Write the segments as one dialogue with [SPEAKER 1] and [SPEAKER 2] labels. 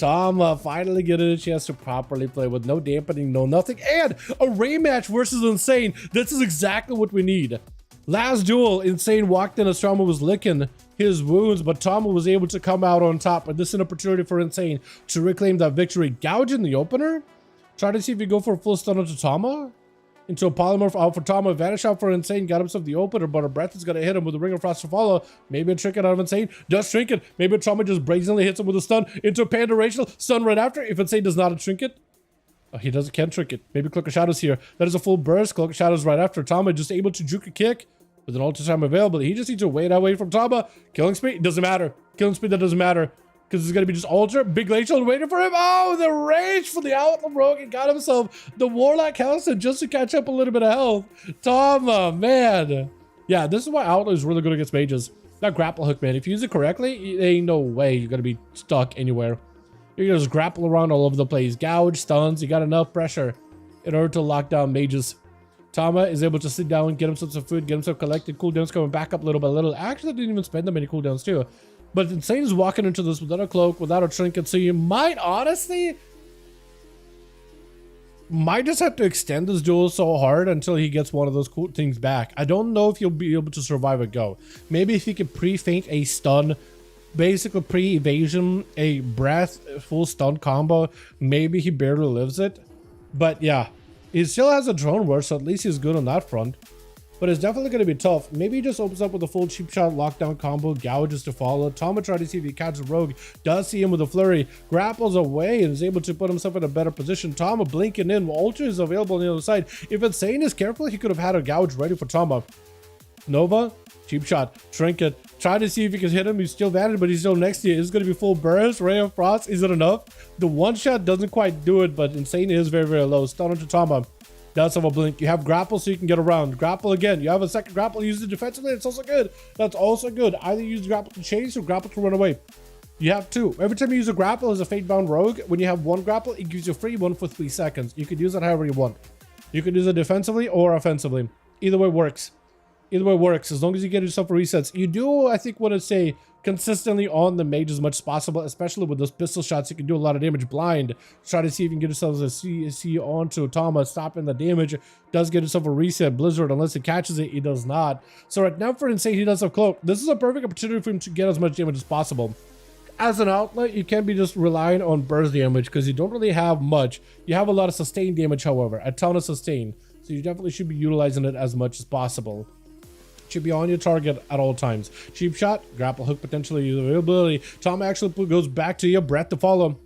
[SPEAKER 1] Tom finally getting a chance to properly play with no dampening, no nothing, and a rematch versus Insane. This is exactly what we need. Last duel, Insane walked in as Tama was licking his wounds, but Tama was able to come out on top. And this is an opportunity for Insane to reclaim that victory. Gouge in the opener. Try to see if you go for a full stun onto Tama. Into a polymorph out for Tama. Vanish out for Insane. Got himself the opener, but a breath is going to hit him with a Ring of Frost to follow. Maybe a trinket out of Insane. Does trinket. Maybe Tama just brazenly hits him with a stun. Into a Panda Racial. Stun right after. If Insane does not a trinket. Oh, he can't trick it. Maybe Cloak of Shadows here. That is a full burst. Cloak of Shadows right after. Tama just able to juke a kick with an ultra time available. He just needs to wait away from Tama. Killing speed doesn't matter. Killing speed, that doesn't matter. Because it's going to be just ultra. Big Glacial waiting for him. Oh, the rage for the Outlaw Rogue. He got himself the Warlock Hellson just to catch up a little bit of health. Tama, man. Yeah, this is why Outlaw is really good against mages. That grapple hook, man. If you use it correctly, there ain't no way you're going to be stuck anywhere. You can just grapple around all over the place. Gouge, stuns. You got enough pressure in order to lock down mages. Tama is able to sit down, get himself some food, get himself collected. Cooldowns coming back up little by little. Actually, didn't even spend that many cooldowns too. But Insane is walking into this without a cloak, without a trinket. So you might honestly just have to extend this duel so hard until he gets one of those cool things back. I don't know if you'll be able to survive a go. Maybe if he can pre-feint a stun, basically pre-evasion, a breath, full stun combo, maybe he barely lives it. But yeah, he still has a drone ward, so at least he's good on that front. But it's definitely going to be tough. Maybe he just opens up with a full cheap shot lockdown combo, gouges to follow. Tama tries to see if he catches Rogue, does see him with a flurry, grapples away and is able to put himself in a better position. Tama blinking in, Ultra is available on the other side. If Insane is careful, he could have had a gouge ready for Tama. Nova, cheap shot, trinket, try to see if he can hit him. He's still vanity, but he's still next to you. It's going to be full burst, Ray of Frost. Is it enough? The one shot doesn't quite do it, but Insane is very, very low. Stun onto Tama. Does have a blink. You have grapple so you can get around. Grapple again. You have a second grapple. Use it defensively. It's also good. That's also good. Either use grapple to chase or grapple to run away. You have two. Every time you use a grapple as a fate-bound rogue, when you have one grapple, it gives you a free one for 3 seconds. You could use it however you want. You could use it defensively or offensively. Either way works. Either way works. As long as you get yourself resets. You do, I think, want to say consistently on the mage as much as possible, especially with those pistol shots. You can do a lot of damage blind. Try to see if you can get yourself a CC onto Tama, stopping the damage. Does get himself a reset. Blizzard, unless he catches it, he does not. So right now for Insane, he does have Cloak. This is a perfect opportunity for him to get as much damage as possible. As an outlet, you can't be just relying on burst damage because you don't really have much. You have a lot of sustained damage, however, a ton of sustain. So you definitely should be utilizing it as much as possible. Should be on your target at all times. Cheap shot, grapple hook potentially availability. Tom actually goes back to your breath to follow.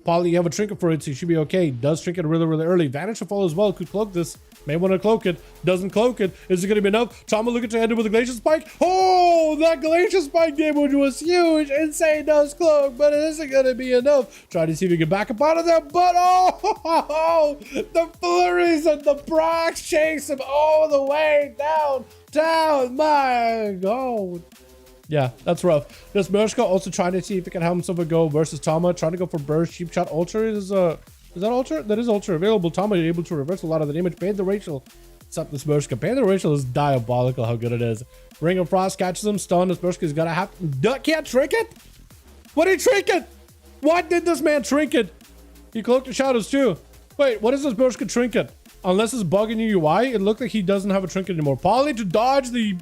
[SPEAKER 1] Polly, you have a trinket for it, so you should be okay. Does trinket really, really early. Vanish to follow as well. Could cloak this. May want to cloak it. Doesn't cloak it. Is it going to be enough? Tom looking to end it with a Glacial Spike. Oh, that Glacial Spike damage was huge. Insane does cloak, but it isn't going to be enough. Try to see if you can back up out of there, but oh, the flurries and the procs chase him all the way down. My God. Yeah, that's rough. This Mershka also trying to see if he can have himself a go versus Tama. Trying to go for burst. Cheap shot. Ultra is that Ultra? That is Ultra available. Tama is able to reverse a lot of the damage. Panther Rachel. What's up, this Mershka? Panther Rachel is diabolical how good it is. Ring of Frost catches him. Stun. This Mershka's got to have... Can't trinket? What did he trinket? What did this man trinket? He cloaked the shadows too. Wait, what is this Mershka trinket? Unless it's bugging your UI, it looked like he doesn't have a trinket anymore. Poly to dodge the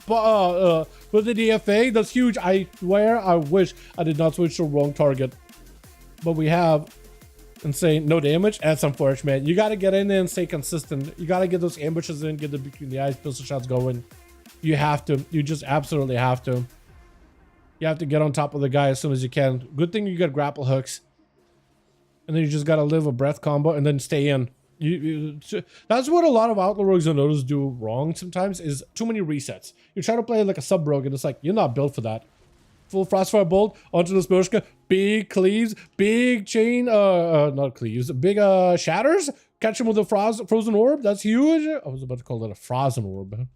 [SPEAKER 1] with the DFA. That's huge. I swear, I wish I did not switch to wrong target. But we have Insane, no damage. That's unfortunate, man. You got to get in there and stay consistent. You got to get those ambushes in, get the between the eyes pistol shots going. You have to. You just absolutely have to. You have to get on top of the guy as soon as you can. Good thing you got grapple hooks. And then you just got to live a breath combo and then stay in. That's what a lot of outlaw rogues I notice do wrong sometimes is too many resets. You try to play like a sub rogue and it's like, you're not built for that. Full Frostfire Bolt onto this Mershka. Big cleaves, big chain, not cleaves, big shatters. Catch him with a frozen orb. That's huge. I was about to call it a frozen orb.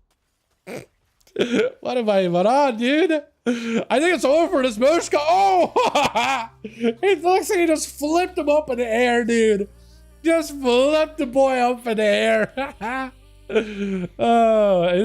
[SPEAKER 1] What am I even on, dude? I think it's over for this Mershka. Oh! It looks like he just flipped him up in the air, dude. Just flipped the boy up in the air. And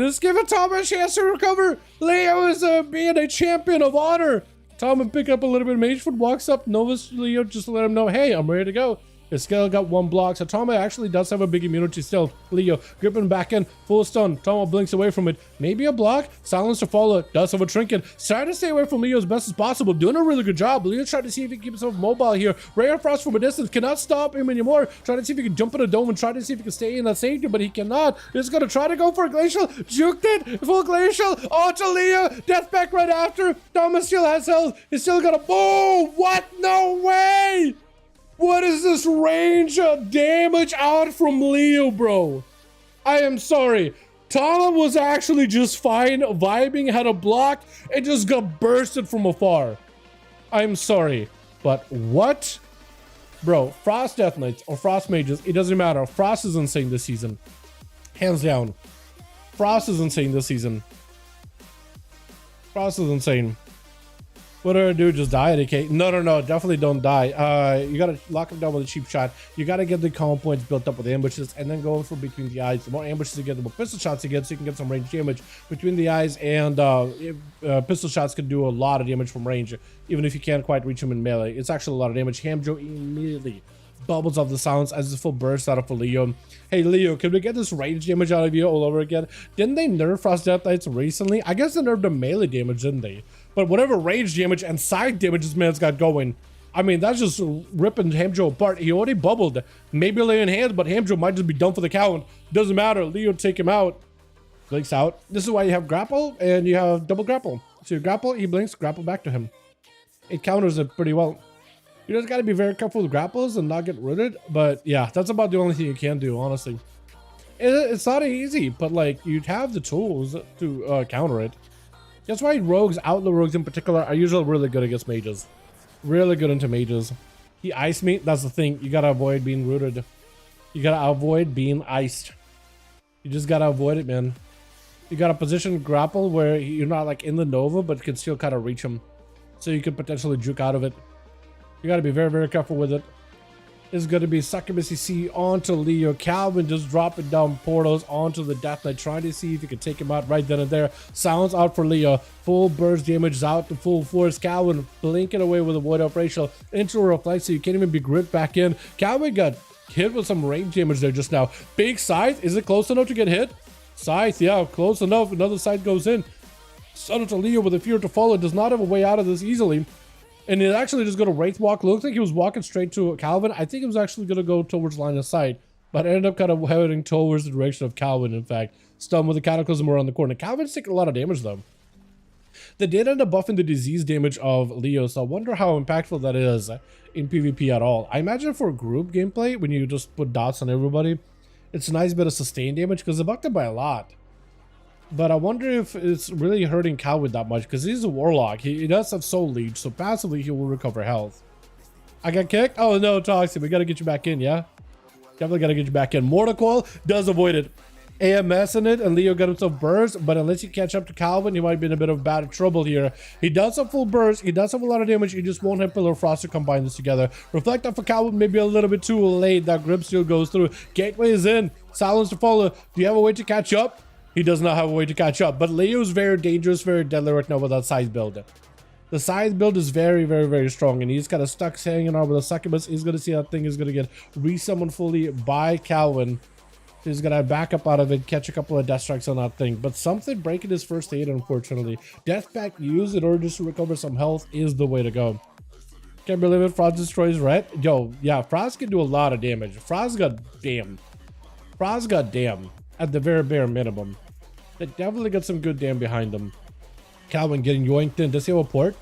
[SPEAKER 1] just give Tama a chance to recover. Leo is being a champion of honor. Tom and pick up a little bit of mage foot, walks up, Novus Leo just to let him know, hey, I'm ready to go. His scale got 1 block, so Toma actually does have a big immunity still. Leo gripping back in, full stun. Toma blinks away from it. Maybe a block. Silence to follow. Does have a trinket. Trying to stay away from Leo as best as possible. Doing a really good job. Leo trying to see if he can keep himself mobile here. Ray of Frost from a distance cannot stop him anymore. Trying to see if he can jump in a dome and try to see if he can stay in that safety, but he cannot. He's going to try to go for a glacial. Juked it. Full glacial. Onto Leo. Death back right after. Toma still has health. He's still got a boom. What? No way. What is this range of damage out from Leo, bro? I am sorry. Tala was actually just fine, vibing, had a block, and just got bursted from afar. I'm sorry, but what? Bro, Frost Death Knights or Frost Mages, it doesn't matter. Frost is insane this season. Hands down. Frost is insane this season. Frost is insane. What do I do? Just die, DK? No, definitely don't die. You gotta lock him down with a cheap shot. You gotta get the calm points built up with ambushes and then go for between the eyes. The more ambushes you get, the more pistol shots you get, so you can get some range damage between the eyes. And pistol shots can do a lot of damage from range, even if you can't quite reach them in melee. It's actually a lot of damage. Hamjo immediately bubbles off the silence as a full burst out of Leo. Hey Leo, can we get this range damage out of you all over again? Didn't they nerf Frost Death Knights recently? I guess they nerfed the melee damage, didn't they? But whatever range damage and side damage this man's got going, I mean, that's just ripping Hamjo apart. He already bubbled. Maybe lay in hands, but Hamjo might just be done for the count. Doesn't matter. Leo take him out. Blinks out. This is why you have grapple and you have double grapple. So you grapple, he blinks, grapple back to him. It counters it pretty well. You just gotta be very careful with grapples and not get rooted. But yeah, that's about the only thing you can do, honestly. It's not easy, but like, you'd have the tools to counter it. That's why rogues, outlaw rogues in particular, are usually really good against mages. Really good into mages. He iced me, that's the thing. You gotta avoid being rooted. You gotta avoid being iced. You just gotta avoid it, man. You gotta position grapple where you're not like in the Nova, but can still kind of reach him. So you could potentially juke out of it. You gotta be very, very careful with it. Is going to be Succubus CC onto Leo. Calvin just dropping down portals onto the Death Knight, trying to see if he can take him out right then and there. Silence out for Leo. Full burst damage out to full force. Calvin blinking away with a Void of Racial into a reflect, so you can't even be gripped back in. Calvin got hit with some range damage there just now. Big Scythe. Is it close enough to get hit? Scythe, yeah, close enough. Another Scythe goes in. Son to Leo with a fear to follow. Does not have a way out of this easily. And it actually just going to Wraith Walk. Looks like he was walking straight to Calvin. I think he was actually going to go towards line of sight, but ended up kind of heading towards the direction of Calvin, in fact. Stunned with the Cataclysm around the corner. Calvin's taking a lot of damage, though. They did end up buffing the disease damage of Leo, so I wonder how impactful that is in PvP at all. I imagine for group gameplay, when you just put dots on everybody, it's a nice bit of sustained damage, because they buffed it by a lot. But I wonder if it's really hurting Calvin that much, because he's a warlock. He does have soul leech, so passively he will recover health. I got kicked? Oh no, Toxic, we gotta get you back in, yeah? Definitely gotta get you back in. Mortal does avoid it. AMS in it, and Leo got himself burst, but unless you catch up to Calvin, he might be in a bit of bad trouble here. He does have full burst, he does have a lot of damage, he just won't have Pillar of Frost to combine this together. Reflect off for Calvin, maybe a little bit too late. That grip still goes through. Gateway is in. Silence to follow. Do you have a way to catch up? He does not have a way to catch up, but Leo's very dangerous, very deadly right now with that Scythe build. The Scythe build is very, very, very strong, and he's kind of stuck hanging on with a Succubus. He's going to see that thing is going to get resummoned fully by Calvin. He's going to back up out of it, catch a couple of death strikes on that thing, but something breaking his first aid, unfortunately. Death pack used in order just to recover some health is the way to go. Can't believe it, Frost destroys red. Yo, yeah, Frost can do a lot of damage. Frost got damn. Frost got damn. At the very bare minimum. They definitely got some good damn behind them. Calvin getting yoinked in. Does he have a port?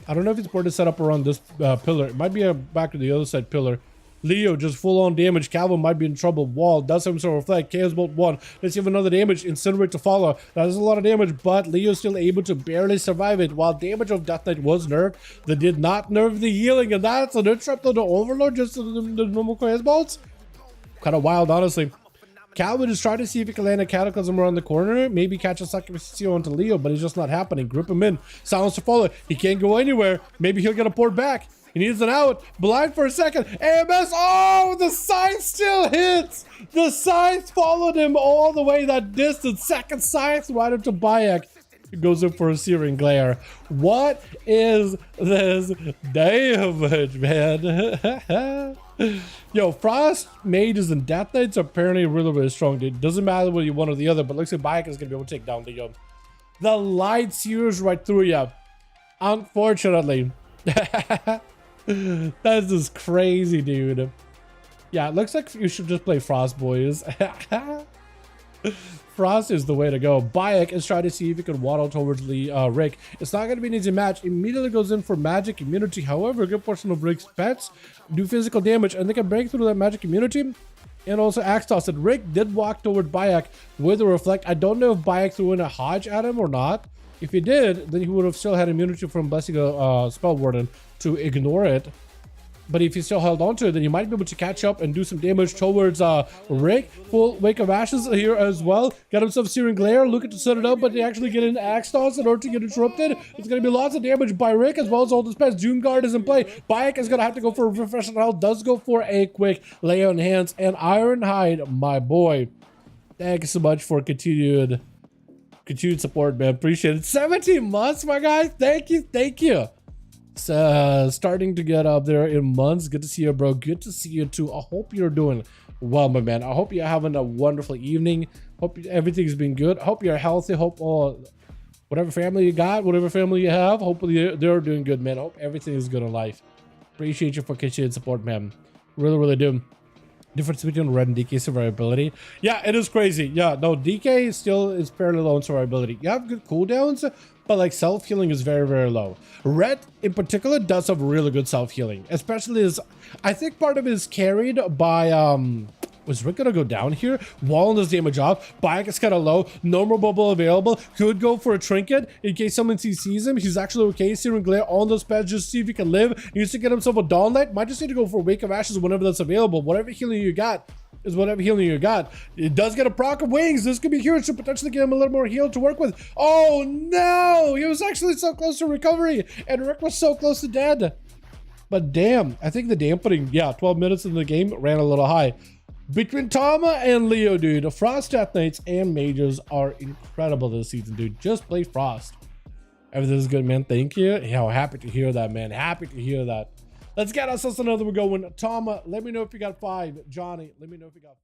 [SPEAKER 1] I don't know if his port is set up around this pillar. It might be back to the other side pillar. Leo just full on damage. Calvin might be in trouble. Wall does have himself reflect. Chaos Bolt 1. Let's see if another damage. Incinerate to follow. That is a lot of damage, but Leo's still able to barely survive it. While damage of Death Knight was nerfed, they did not nerf the healing, and that's an interrupt on the Overlord just to the normal Chaos Bolts. Kind of wild, honestly. Calvin is trying to see if he can land a Cataclysm around the corner, maybe catch a Succubus onto Leo, but it's just not happening. Grip him in. Silence to follow. He can't go anywhere. Maybe he'll get a port back. He needs an out. Blind for a second. AMS. Oh, the Scythe still hits. The Scythe followed him all the way that distance. Second Scythe right up to Bayek. Goes in for a Searing Glare. What is this damage, man? Yo, Frost Mages and Death Knights are apparently really, really strong, dude. Doesn't matter whether you one or the other, but looks like Bayek is going to be able to take down the light sears right through you. Unfortunately. That's just crazy, dude. Yeah, it looks like you should just play Frost, boys. Frost is the way to go. Bayek is trying to see if he can waddle towards the Rick. It's not going to be an easy match. Immediately goes in for magic immunity. However, a good portion of Rick's pets do physical damage, and they can break through that magic immunity and also axe toss it. Rick did walk toward Bayek with a reflect. I don't know if Bayek threw in a Hodge at him or not. If he did, then he would have still had immunity from blessing a spell warden to ignore it. But if he still held on to it, then he might be able to catch up and do some damage towards Rick. Full Wake of Ashes here as well. Got himself Searing Glare, looking to set it up, but they actually get an Axe Toss in order to get interrupted. It's going to be lots of damage by Rick, as well as all his pets. Doom Guard is in play. Bayek is going to have to go for a refresh on health. Does go for a quick lay on hands. And Ironhide, my boy. Thank you so much for continued support, man. Appreciate it. 17 months, my guy. Thank you. Thank you. Starting to get up there in months. Good to see you, bro. Good to see you too. I hope you're doing well, my man. I hope you're having a wonderful evening. Hope everything's been good. Hope you're healthy. Hope whatever family you got, whatever family you have, hopefully they're doing good, man. I hope everything is good in life. Appreciate you for continued support, man. Really, really do. Difference between red and DK survivability. Yeah, it is crazy. Yeah, no, DK still is fairly low in survivability. You have good cooldowns, but like self-healing is very, very low. Red in particular does have really good self-healing, especially as I think part of it is carried by was Rick gonna go down here? Walling this damage off. Bayek is kind of low. Normal bubble available. Could go for a trinket in case someone sees him. He's actually okay. Searing Glare on those pads just to see if he can live. He needs to get himself a Dawn Light. Might just need to go for Wake of Ashes whenever that's available. Whatever healing you got is whatever healing you got. It does get a proc of wings. This could be huge to potentially get him a little more heal to work with. Oh no! He was actually so close to recovery, and Rick was so close to dead. But damn, I think the dampening, yeah, 12 minutes in the game ran a little high. Between Tama and Leo, dude, Frost Death Knights and Mages are incredible this season, dude. Just play Frost. Everything is good, man. Thank you. Yeah, happy to hear that, man. Happy to hear that. Let's get ourselves another one going. Tama, let me know if you got 5. Johnny, let me know if you got 4.